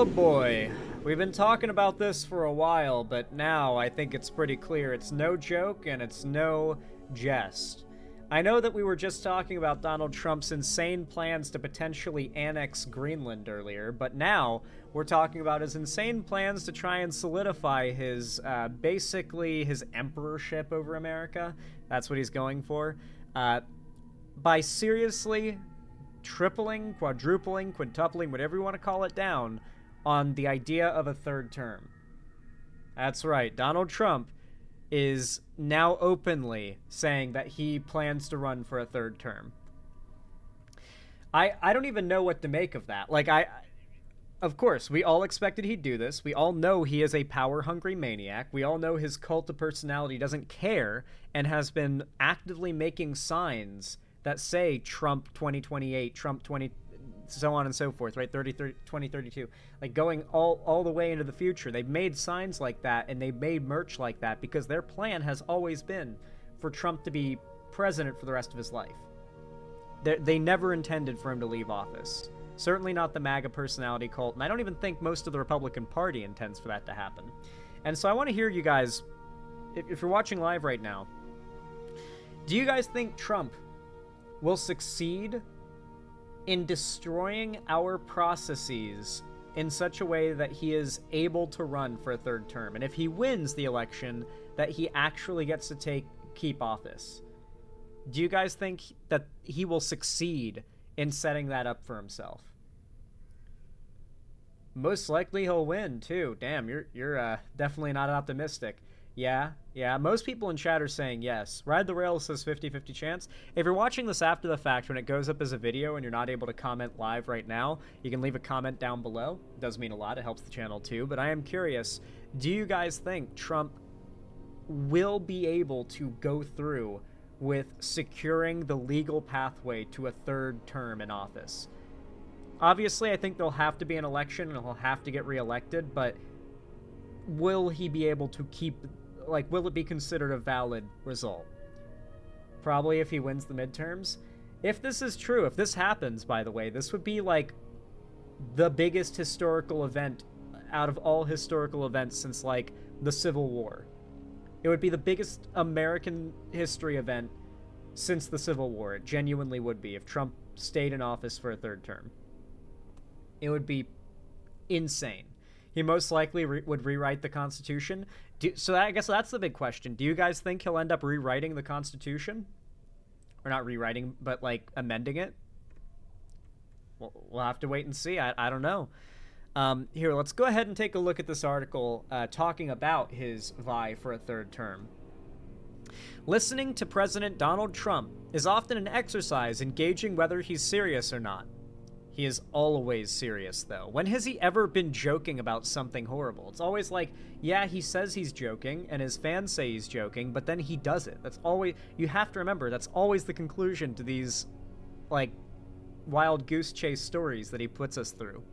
Oh boy. We've been talking about this for a while, but now I think it's pretty clear it's no joke and it's no jest. I know that we were just talking about Donald Trump's insane plans to potentially annex Greenland earlier, but now we're talking about his insane plans to try and solidify his, basically his emperorship over America. That's what he's going for. By seriously tripling, quadrupling, quintupling, whatever you want to call it, down on the idea of a third term. That's right, Donald Trump is now openly saying that he plans to run for a third term. I don't even know what to make of that. Of course, we all expected he'd do this. We all know he is a power-hungry maniac. We all know his cult of personality doesn't care and has been actively making signs that say Trump 2028, Trump 20, so on and so forth, right? 2032, like going all the way into the future. They've made signs like that, and they've made merch like that because their plan has always been for Trump to be president for the rest of his life. They never intended for him to leave office. Certainly not the MAGA personality cult, and I don't even think most of the Republican Party intends for that to happen. And so I want to hear you guys, if you're watching live right now, do you guys think Trump will succeed in destroying our processes in such a way that he is able to run for a third term? And if he wins the election, that he actually gets to keep office? Do you guys think that he will succeed in setting that up for himself? Most likely he'll win too. Damn, you're definitely not optimistic. Yeah, most people in chat are saying yes. Ride the Rails says 50-50 chance. If you're watching this after the fact, when it goes up as a video and you're not able to comment live right now, you can leave a comment down below. It does mean a lot. It helps the channel too. But I am curious, do you guys think Trump will be able to go through with securing the legal pathway to a third term in office? Obviously, I think there'll have to be an election and he'll have to get reelected, but will he be able to keep, will it be considered a valid result? Probably if he wins the midterms. If this is true, if this happens, by the way, this would be the biggest historical event out of all historical events since the Civil War. It would be the biggest American history event since the Civil War. It genuinely would be if Trump stayed in office for a third term. It would be insane. He most likely would rewrite the Constitution. So I guess that's the big question. Do you guys think he'll end up rewriting the Constitution? Or not rewriting, but amending it? We'll have to wait and see. I don't know. Here, let's go ahead and take a look at this article talking about his vie for a third term. Listening to President Donald Trump is often an exercise in gauging whether he's serious or not. He is always serious, though. When has he ever been joking about something horrible? It's always yeah, he says he's joking, and his fans say he's joking, but then he does it. That's always, you have to remember, that's always the conclusion to these, wild goose chase stories that he puts us through.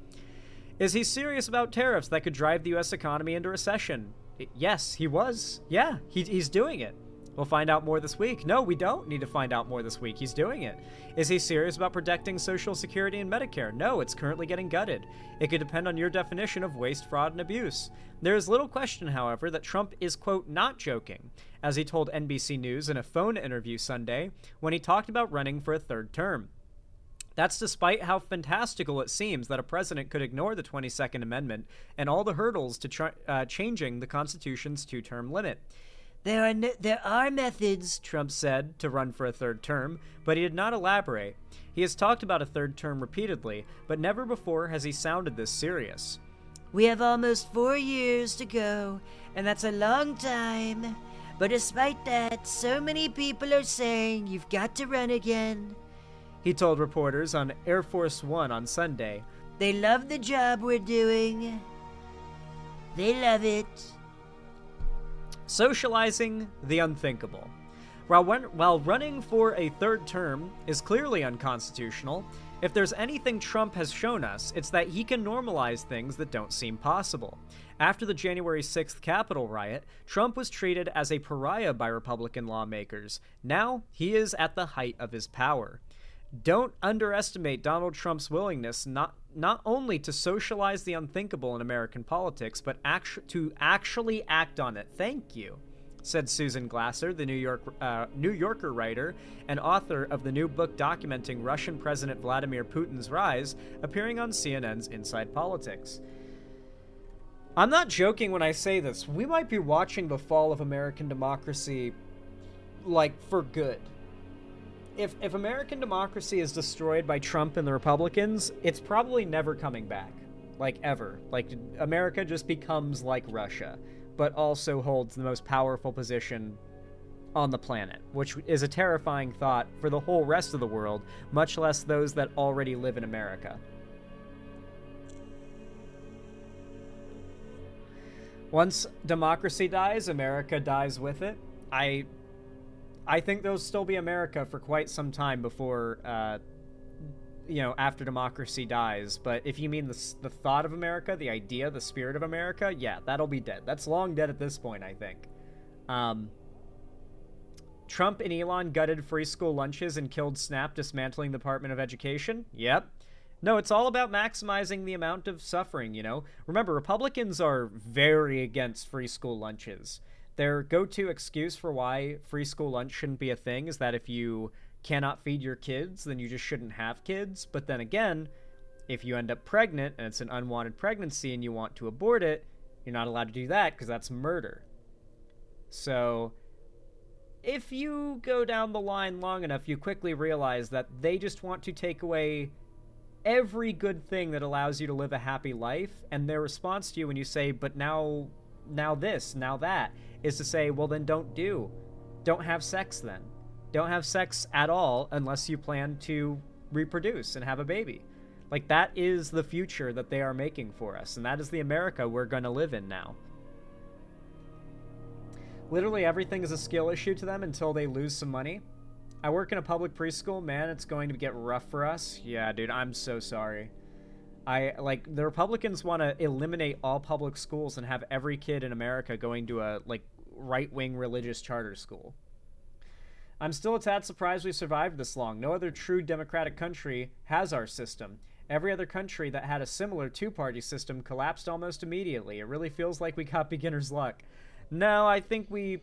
Is he serious about tariffs that could drive the U.S. economy into recession? Yes, he was. Yeah, he's doing it. We'll find out more this week. No, we don't need to find out more this week. He's doing it. Is he serious about protecting Social Security and Medicare? No, it's currently getting gutted. It could depend on your definition of waste, fraud, and abuse. There is little question, however, that Trump is, quote, not joking, as he told NBC News in a phone interview Sunday when he talked about running for a third term. That's despite how fantastical it seems that a president could ignore the 22nd Amendment and all the hurdles to changing the Constitution's two-term limit. There are methods, Trump said, to run for a third term, but he did not elaborate. He has talked about a third term repeatedly, but never before has he sounded this serious. We have almost 4 years to go, and that's a long time. But despite that, so many people are saying you've got to run again, he told reporters on Air Force One on Sunday. They love the job we're doing. They love it. Socializing the unthinkable. While running for a third term is clearly unconstitutional, if there's anything Trump has shown us, it's that he can normalize things that don't seem possible. After the January 6th Capitol riot, Trump was treated as a pariah by Republican lawmakers. Now, he is at the height of his power. Don't underestimate Donald Trump's willingness not only to socialize the unthinkable in American politics, but to actually act on it. Thank you, said Susan Glasser, the New Yorker writer and author of the new book documenting Russian President Vladimir Putin's rise, appearing on CNN's Inside Politics. I'm not joking when I say this. We might be watching the fall of American democracy, like, for good. If American democracy is destroyed by Trump and the Republicans, it's probably never coming back. Like, ever. Like, America just becomes like Russia, but also holds the most powerful position on the planet, which is a terrifying thought for the whole rest of the world, much less those that already live in America. Once democracy dies, America dies with it. I think there'll still be America for quite some time before, after democracy dies. But if you mean the thought of America, the idea, the spirit of America, yeah, that'll be dead. That's long dead at this point, I think. Trump and Elon gutted free school lunches and killed SNAP, dismantling the Department of Education. Yep. No, it's all about maximizing the amount of suffering, Remember, Republicans are very against free school lunches. Their go-to excuse for why free school lunch shouldn't be a thing is that if you cannot feed your kids, then you just shouldn't have kids. But then again, if you end up pregnant and it's an unwanted pregnancy and you want to abort it, you're not allowed to do that because that's murder. So if you go down the line long enough, you quickly realize that they just want to take away every good thing that allows you to live a happy life. And their response to you when you say, but now this, now that, is to say, well, then don't have sex then. Don't have sex at all unless you plan to reproduce and have a baby. Like, that is the future that they are making for us, and that is the America we're going to live in now. Literally everything is a skill issue to them until they lose some money. I work in a public preschool. Man, it's going to get rough for us. Yeah, dude, I'm so sorry. The Republicans want to eliminate all public schools and have every kid in America going to a, right-wing religious charter school. I'm still a tad surprised we survived this long. No other true democratic country has our system. Every other country that had a similar two-party system collapsed almost immediately. It really feels like we got beginner's luck. No, I think we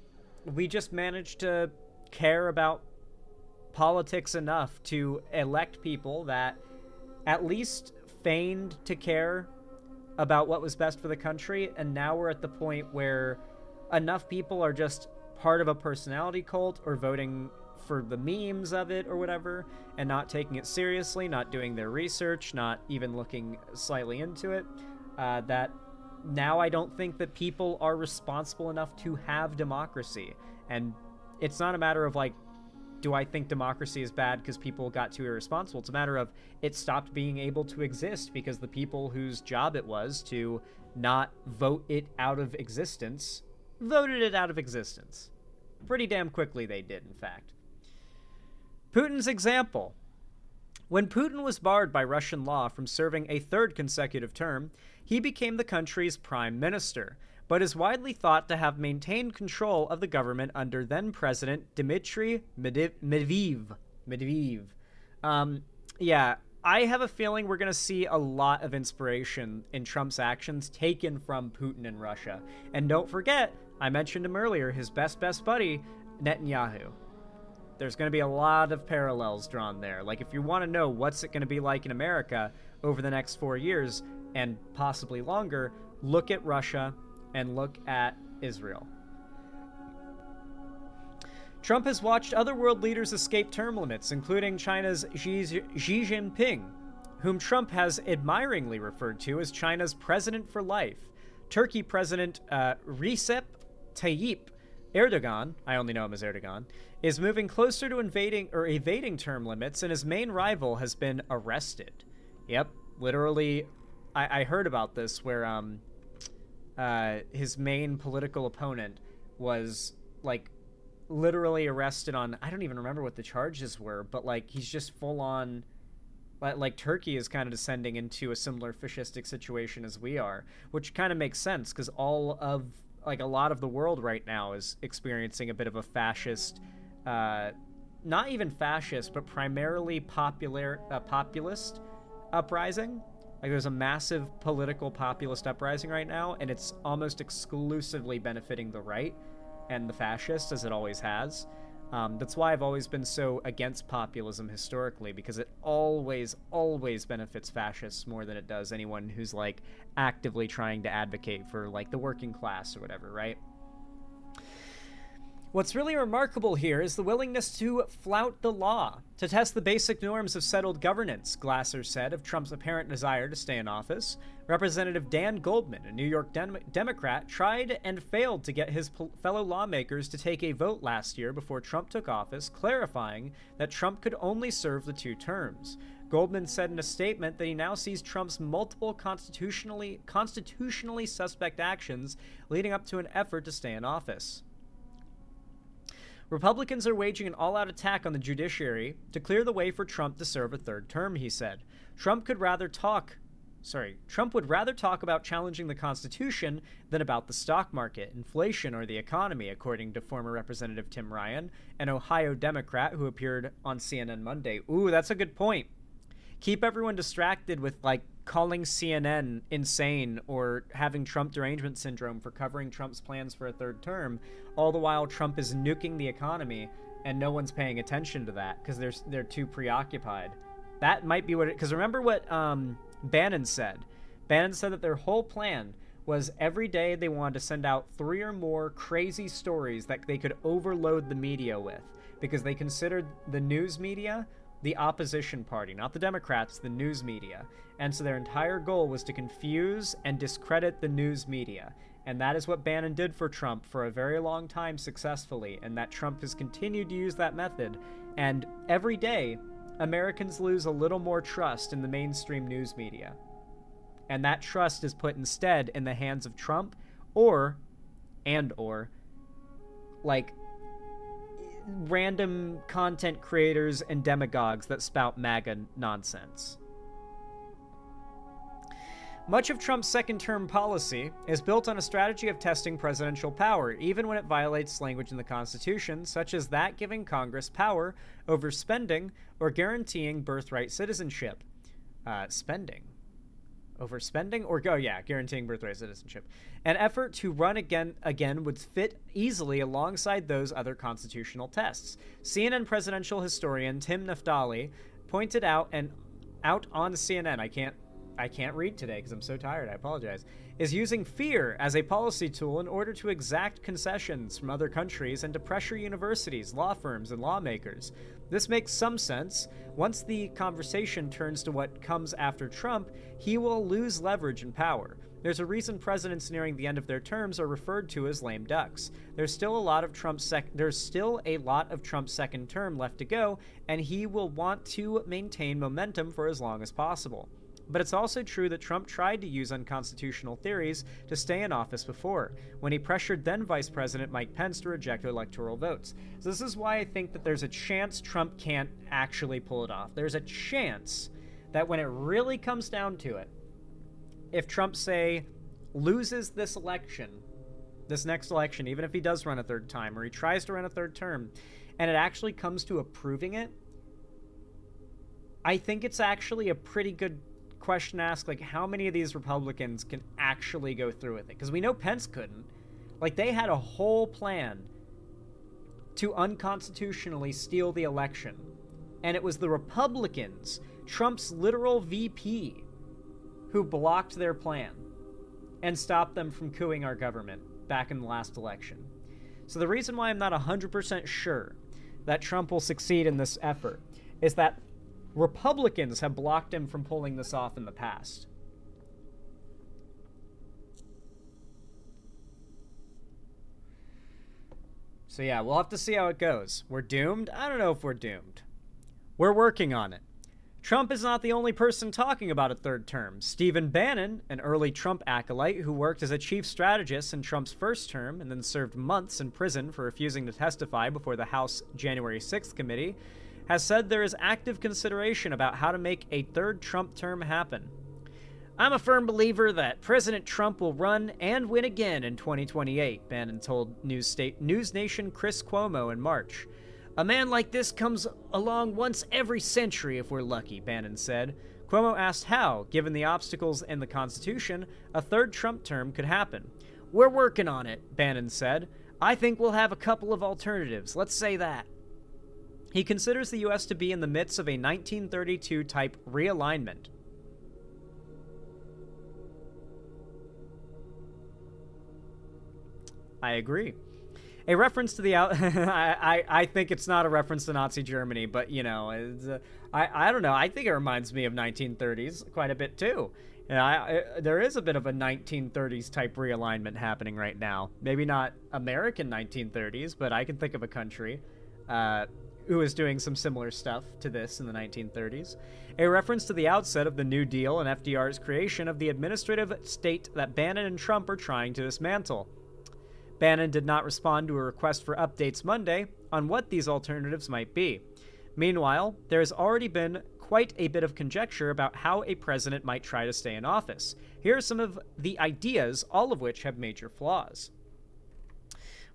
just managed to care about politics enough to elect people that at least feigned to care about what was best for the country, and now we're at the point where enough people are just part of a personality cult or voting for the memes of it or whatever and not taking it seriously, not doing their research, not even looking slightly into it, that now I don't think that people are responsible enough to have democracy. And it's not a matter of do I think democracy is bad because people got too irresponsible? It's a matter of it stopped being able to exist because the people whose job it was to not vote it out of existence voted it out of existence. Pretty damn quickly they did, in fact. Putin's example. When Putin was barred by Russian law from serving a third consecutive term, he became the country's prime minister, but is widely thought to have maintained control of the government under then-President Dmitry Medvedev. I have a feeling we're going to see a lot of inspiration in Trump's actions taken from Putin and Russia. And don't forget, I mentioned him earlier, his best buddy, Netanyahu. There's going to be a lot of parallels drawn there. If you want to know what's it going to be like in America over the next 4 years, and possibly longer, look at Russia and look at Israel. Trump has watched other world leaders escape term limits, including China's Xi Jinping, whom Trump has admiringly referred to as China's president for life. Turkey President Recep Tayyip Erdogan, I only know him as Erdogan, is moving closer to evading term limits, and his main rival has been arrested. Yep, literally, I heard about this where his main political opponent was literally arrested on, I don't even remember what the charges were, but he's just full on, Turkey is kind of descending into a similar fascistic situation as we are, which kind of makes sense because all of a lot of the world right now is experiencing a bit of a fascist not even fascist, but primarily populist uprising. Like, there's a massive political populist uprising right now, and it's almost exclusively benefiting the right and the fascists, as it always has. That's why I've always been so against populism historically, because it always benefits fascists more than it does anyone who's, like, actively trying to advocate for, like, the working class or whatever, right? What's really remarkable here is the willingness to flout the law, to test the basic norms of settled governance, Glasser said of Trump's apparent desire to stay in office. Representative Dan Goldman, a New York Democrat, tried and failed to get his fellow lawmakers to take a vote last year before Trump took office, clarifying that Trump could only serve the 2 terms. Goldman said in a statement that he now sees Trump's multiple constitutionally suspect actions leading up to an effort to stay in office. Republicans are waging an all-out attack on the judiciary to clear the way for Trump to serve a 3rd term, he said. Trump would rather talk about challenging the Constitution than about the stock market, inflation, or the economy, according to former Representative Tim Ryan, an Ohio Democrat who appeared on CNN Monday. Ooh, that's a good point. Keep everyone distracted with, like, calling CNN insane or having Trump derangement syndrome for covering Trump's plans for a 3rd term, all the while Trump is nuking the economy and no one's paying attention to that because they're too preoccupied. That might be what it... Because remember what Bannon said. Bannon said that their whole plan was every day they wanted to send out 3 or more crazy stories that they could overload the media with, because they considered the news media the opposition party, not the Democrats, the news media. And so their entire goal was to confuse and discredit the news media. And that is what Bannon did for Trump for a very long time successfully, and that Trump has continued to use that method. And every day, Americans lose a little more trust in the mainstream news media. And that trust is put instead in the hands of Trump or like, random content creators and demagogues that spout MAGA nonsense. Much of Trump's 2nd-term policy is built on a strategy of testing presidential power, even when it violates language in the Constitution, such as that giving Congress power over spending or guaranteeing birthright citizenship. Guaranteeing birthright citizenship. An effort to run again would fit easily alongside those other constitutional tests. CNN presidential historian Tim Naftali pointed out on CNN, I can't read today because I'm so tired, I apologize, is using fear as a policy tool in order to exact concessions from other countries and to pressure universities, law firms, and lawmakers. This makes some sense. Once the conversation turns to what comes after Trump, he will lose leverage and power. There's a reason presidents nearing the end of their terms are referred to as lame ducks. There's still a lot of Trump's 2nd term left to go, and he will want to maintain momentum for as long as possible. But it's also true that Trump tried to use unconstitutional theories to stay in office before, when he pressured then Vice President Mike Pence to reject electoral votes. So this is why I think that there's a chance Trump can't actually pull it off. There's a chance that when it really comes down to it, if Trump, say, loses this next election, even if he does run a 3rd time, or he tries to run a 3rd term, and it actually comes to approving it, I think it's actually a pretty good question to ask, like, how many of these Republicans can actually go through with it? Because we know Pence couldn't. Like, they had a whole plan to unconstitutionally steal the election, and it was the Republicans, Trump's literal VP, who blocked their plan and stopped them from coupping our government back in the last election. So the reason why I'm not 100% sure that Trump will succeed in this effort is that Republicans have blocked him from pulling this off in the past. So yeah, we'll have to see how it goes. We're doomed? I don't know if we're doomed. We're working on it. Trump is not the only person talking about a 3rd term. Stephen Bannon, an early Trump acolyte who worked as a chief strategist in Trump's 1st term and then served months in prison for refusing to testify before the House January 6th committee, has said there is active consideration about how to make a 3rd Trump term happen. I'm a firm believer that President Trump will run and win again in 2028, Bannon told News Nation Chris Cuomo in March. A man like this comes along once every century if we're lucky, Bannon said. Cuomo asked how, given the obstacles in the Constitution, a third Trump term could happen. We're working on it, Bannon said. I think we'll have a couple of alternatives, let's say that. He considers the U.S. to be in the midst of a 1932-type realignment. I agree. A reference to the I think it's not a reference to Nazi Germany, but you know, I don't know. I think it reminds me of 1930s quite a bit too. There is a bit of a 1930s type realignment happening right now. Maybe not American 1930s, but I can think of a country who is doing some similar stuff to this in the 1930s. A reference to the outset of the New Deal and FDR's creation of the administrative state that Bannon and Trump are trying to dismantle. Bannon did not respond to a request for updates Monday on what these alternatives might be. Meanwhile, there has already been quite a bit of conjecture about how a president might try to stay in office. Here are some of the ideas, all of which have major flaws.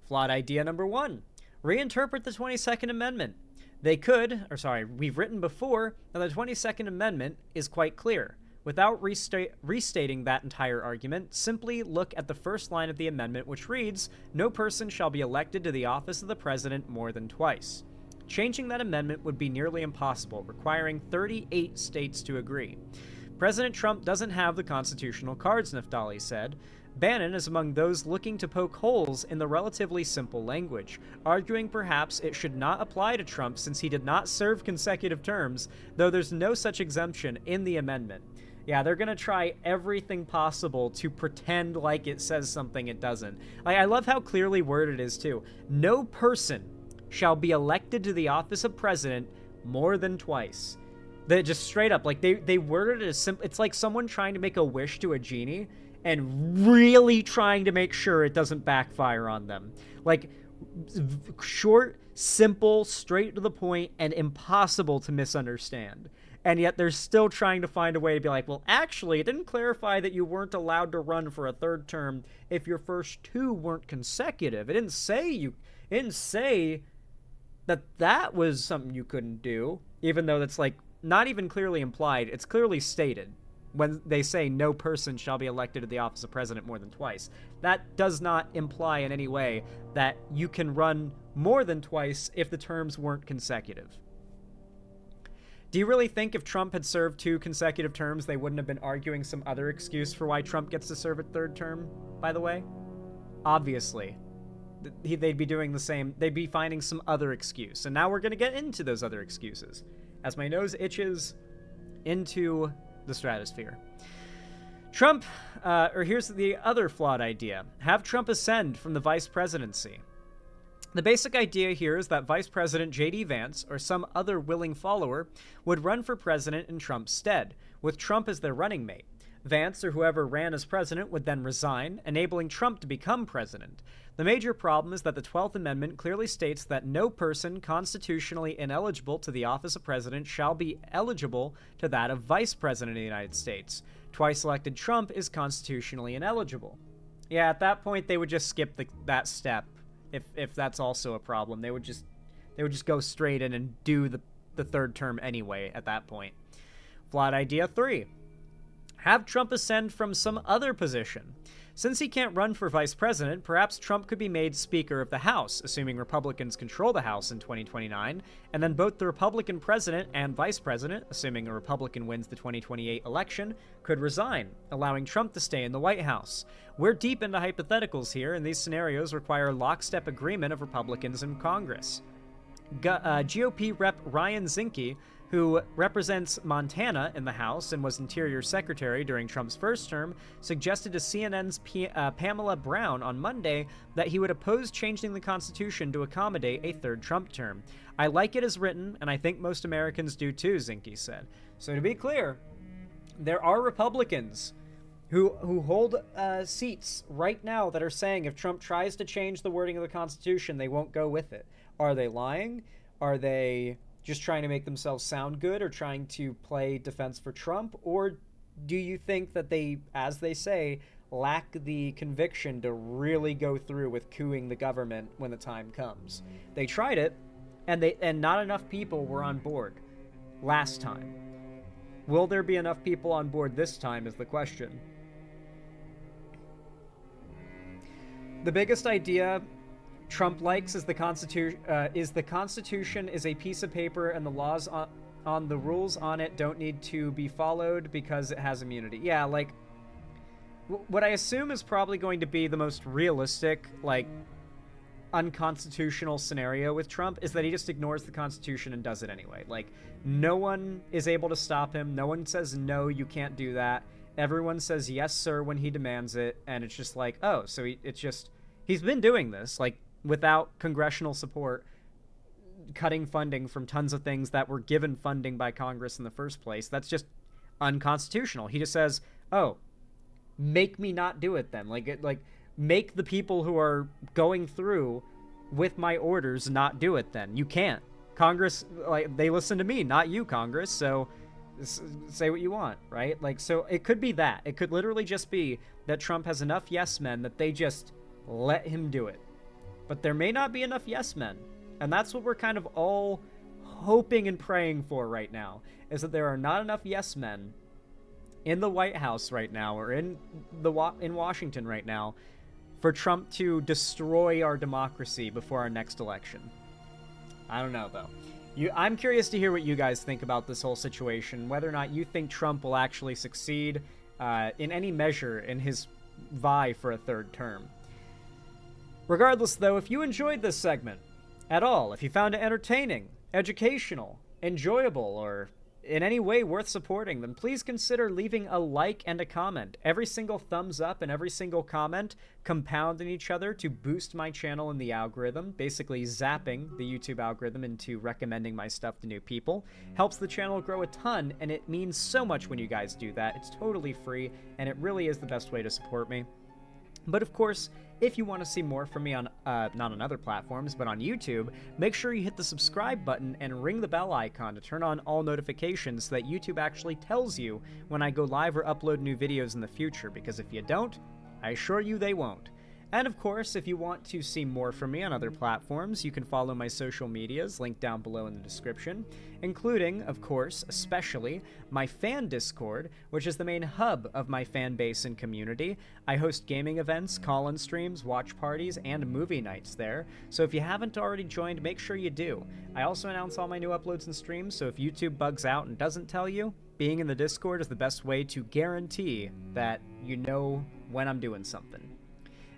Flawed idea number 1. Reinterpret the 22nd Amendment. We've written before that the 22nd Amendment is quite clear. Without restating that entire argument, simply look at the first line of the amendment, which reads, "No person shall be elected to the office of the president more than twice." Changing that amendment would be nearly impossible, requiring 38 states to agree. President Trump doesn't have the constitutional cards, Naftali said. Bannon is among those looking to poke holes in the relatively simple language, arguing perhaps it should not apply to Trump since he did not serve consecutive terms, though there's no such exemption in the amendment. Yeah, they're going to try everything possible to pretend like it says something it doesn't. I love how clearly worded it is, too. No person shall be elected to the office of president more than twice. They just straight up, like, they worded it as simple. It's like someone trying to make a wish to a genie and really trying to make sure it doesn't backfire on them. Like, short, simple, straight to the point, and impossible to misunderstand. And yet they're still trying to find a way to be like, well, actually, it didn't clarify that you weren't allowed to run for a third term if your first two weren't consecutive. It didn't say that was something you couldn't do, even though that's like not even clearly implied. It's clearly stated when they say no person shall be elected to the office of president more than twice. That does not imply in any way that you can run more than twice if the terms weren't consecutive. Do you really think if Trump had served 2 consecutive terms, they wouldn't have been arguing some other excuse for why Trump gets to serve a third term, by the way? Obviously. They'd be doing the same. They'd be finding some other excuse. And now we're going to get into those other excuses as my nose itches into the stratosphere. Here's the other flawed idea. Have Trump ascend from the vice presidency. The basic idea here is that Vice President J.D. Vance, or some other willing follower, would run for president in Trump's stead, with Trump as their running mate. Vance, or whoever ran as president, would then resign, enabling Trump to become president. The major problem is that the 12th Amendment clearly states that no person constitutionally ineligible to the office of president shall be eligible to that of vice president of the United States. Twice-elected Trump is constitutionally ineligible. Yeah, at that point, they would just skip that step. If that's also a problem, they would just go straight in and do the third term anyway at that point. Flawed idea 3. Have Trump ascend from some other position. Since he can't run for vice president, perhaps Trump could be made Speaker of the House, assuming Republicans control the House in 2029, and then both the Republican president and vice president, assuming a Republican wins the 2028 election, could resign, allowing Trump to stay in the White House. We're deep into hypotheticals here, and these scenarios require lockstep agreement of Republicans in Congress. GOP Rep. Ryan Zinke, who represents Montana in the House and was Interior Secretary during Trump's first term, suggested to CNN's Pamela Brown on Monday that he would oppose changing the Constitution to accommodate a third Trump term. I like it as written, and I think most Americans do too, Zinke said. So to be clear, there are Republicans who hold seats right now that are saying if Trump tries to change the wording of the Constitution, they won't go with it. Are they lying? Are they just trying to make themselves sound good or trying to play defense for Trump? Or do you think that they, as they say, lack the conviction to really go through with coupping the government when the time comes? They tried it, and not enough people were on board last time. Will there be enough people on board this time is the question. The biggest idea Trump likes is the Constitution is a piece of paper and the laws on the rules on it don't need to be followed because it has immunity. Yeah, like, what I assume is probably going to be the most realistic, like, unconstitutional scenario with Trump is that he just ignores the Constitution and does it anyway. Like, no one is able to stop him. No one says, no, you can't do that. Everyone says, yes, sir, when he demands it. And it's just like, oh, so he's been doing this, like, without congressional support, cutting funding from tons of things that were given funding by Congress in the first place. That's just unconstitutional. He just says, oh, make me not do it then. Like, make the people who are going through with my orders not do it then. You can't. Congress, like, they listen to me, not you, Congress, so say what you want, right? Like, so it could be that. It could literally just be that Trump has enough yes men that they just let him do it. But there may not be enough yes men. And that's what we're kind of all hoping and praying for right now, is that there are not enough yes men in the White House right now, or in Washington right now, for Trump to destroy our democracy before our next election. I don't know, though. I'm curious to hear what you guys think about this whole situation, whether or not you think Trump will actually succeed in any measure in his vie for a third term. Regardless, though, if you enjoyed this segment at all, if you found it entertaining, educational, enjoyable, or in any way worth supporting, then please consider leaving a like and a comment. Every single thumbs up and every single comment compound in each other to boost my channel in the algorithm, basically zapping the YouTube algorithm into recommending my stuff to new people. Helps the channel grow a ton, and it means so much when you guys do that. It's totally free, and it really is the best way to support me. But of course, if you want to see more from me on, not on other platforms, but on YouTube, make sure you hit the subscribe button and ring the bell icon to turn on all notifications so that YouTube actually tells you when I go live or upload new videos in the future, because if you don't, I assure you they won't. And of course, if you want to see more from me on other platforms, you can follow my social medias, linked down below in the description, including, of course, especially, my fan Discord, which is the main hub of my fan base and community. I host gaming events, call-in streams, watch parties, and movie nights there, so if you haven't already joined, make sure you do. I also announce all my new uploads and streams, so if YouTube bugs out and doesn't tell you, being in the Discord is the best way to guarantee that you know when I'm doing something.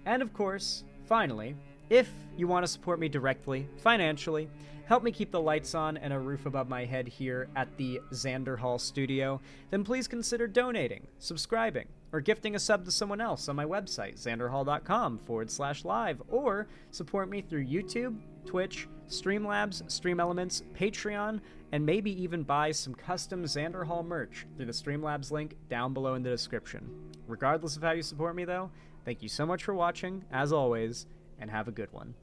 And of course, finally, if you want to support me directly, financially, help me keep the lights on and a roof above my head here at the Xander Hall studio, then please consider donating, subscribing, or gifting a sub to someone else on my website, xanderhall.com/live, or support me through YouTube, Twitch, Streamlabs, Stream Elements, Patreon, and maybe even buy some custom Xander Hall merch through the Streamlabs link down below in the description. Regardless of how you support me, though, thank you so much for watching, as always, and have a good one.